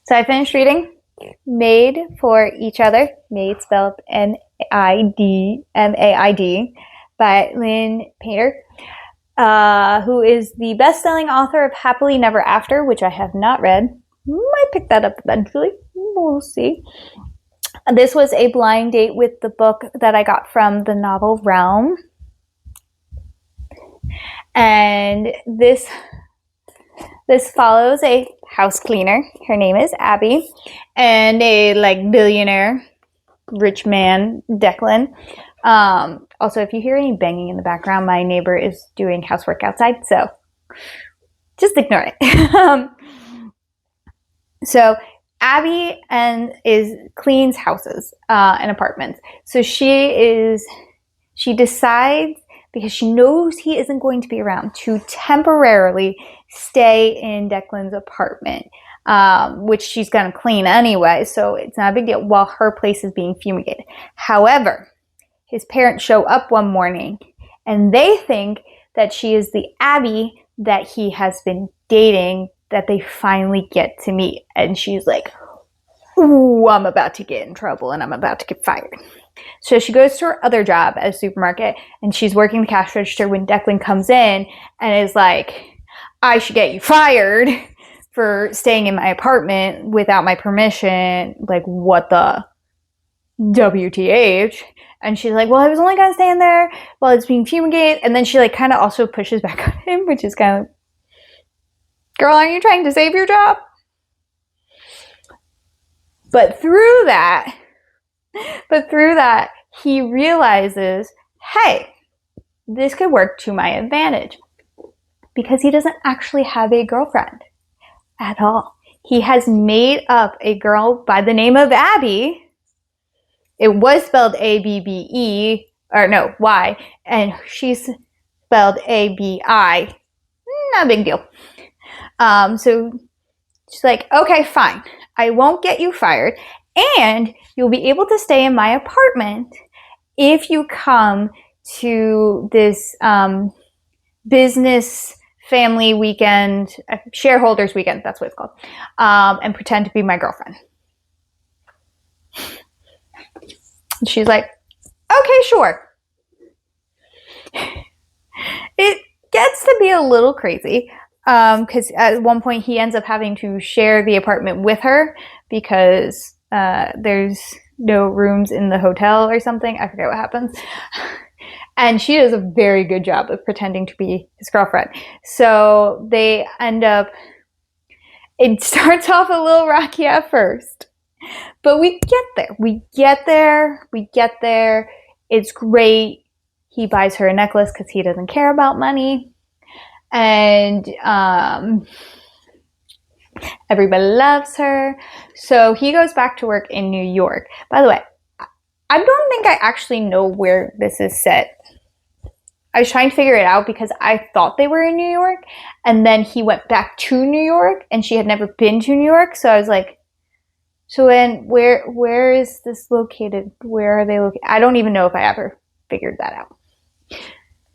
So I finished reading Maid for Each Other, Maid spelled Maid, Maid, by Lynn Painter, who is the best-selling author of Happily Never After, which I have not read. Might pick that up eventually. We'll see. This was a blind date with the book that I got from the Novel Realm. And this follows a house cleaner. Her name is Abby, and a billionaire rich man, Declan. Also, if you hear any banging in the background, my neighbor is doing housework outside, so just ignore it. So Abby cleans houses and apartments. So she decides, because she knows he isn't going to be around, to temporarily stay in Declan's apartment, which she's going to clean anyway, so it's not a big deal, while her place is being fumigated. However, his parents show up one morning, and they think that she is the Abby that he has been dating, that they finally get to meet. And she's like, ooh, I'm about to get in trouble, and I'm about to get fired. So she goes to her other job at a supermarket, and she's working the cash register when Declan comes in and is like, I should get you fired for staying in my apartment without my permission. Like, what the WTH? And she's like, well, I was only going to stay in there while it's being fumigated. And then she kind of also pushes back on him, which is kind of, girl, are you trying to save your job? But through that, he realizes, hey, this could work to my advantage, because he doesn't actually have a girlfriend at all. He has made up a girl by the name of Abby. It was spelled A-B-B-E, or no, Y, and she's spelled A-B-I. Not a big deal. So she's like, okay, fine. I won't get you fired, and you'll be able to stay in my apartment if you come to this business family weekend, shareholders weekend, that's what it's called, and pretend to be my girlfriend. And she's like, okay, sure. It gets to be a little crazy, because at one point he ends up having to share the apartment with her because there's no rooms in the hotel or something. I forget what happens. And she does a very good job of pretending to be his girlfriend. So they end up, it starts off a little rocky at first, but we get there. It's great. He buys her a necklace because he doesn't care about money. And everybody loves her. So he goes back to work in New York. By the way, I don't think I actually know where this is set. I was trying to figure it out because I thought they were in New York, and then he went back to New York, and she had never been to New York. So I was like, so then where is this located? Where are they located? I don't even know if I ever figured that out.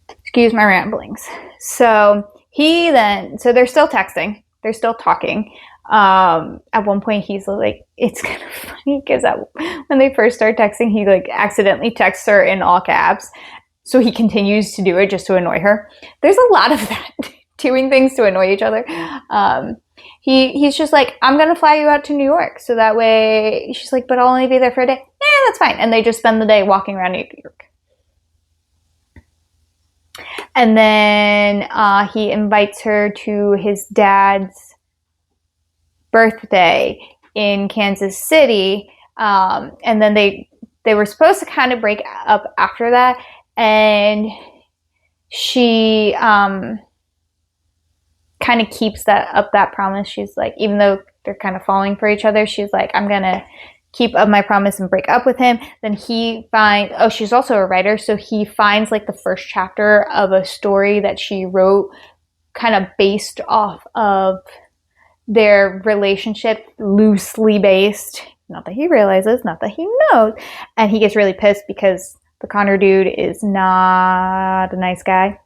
Excuse my ramblings. So they're still texting. They're still talking. At one point he's like, it's kind of funny because when they first start texting, he accidentally texts her in all caps. So he continues to do it just to annoy her. There's a lot of that, doing things to annoy each other. He's just like, I'm going to fly you out to New York. So that way, she's like, but I'll only be there for a day. Yeah, that's fine. And they just spend the day walking around New York. And then he invites her to his dad's birthday in Kansas City. And then they were supposed to kind of break up after that. And she kind of keeps that promise. She's like, even though they're kind of falling for each other, she's like, I'm going to keep up my promise and break up with him. Then he finds, she's also a writer, so he finds the first chapter of a story that she wrote kind of based off of their relationship, loosely based. Not that he realizes, not that he knows. And he gets really pissed because the Connor dude is not a nice guy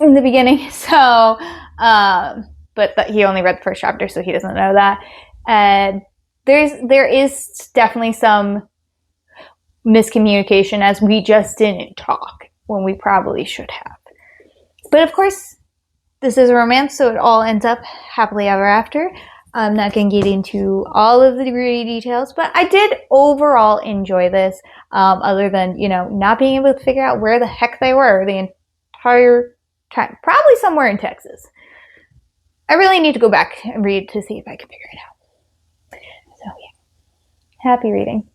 in the beginning. So but he only read the first chapter, so he doesn't know that. And there is definitely some miscommunication, as we just didn't talk when we probably should have. But of course, this is a romance, so it all ends up happily ever after. I'm not going to get into all of the gritty details, but I did overall enjoy this, other than, not being able to figure out where the heck they were the entire time. Probably somewhere in Texas. I really need to go back and read to see if I can figure it out. So, yeah. Happy reading.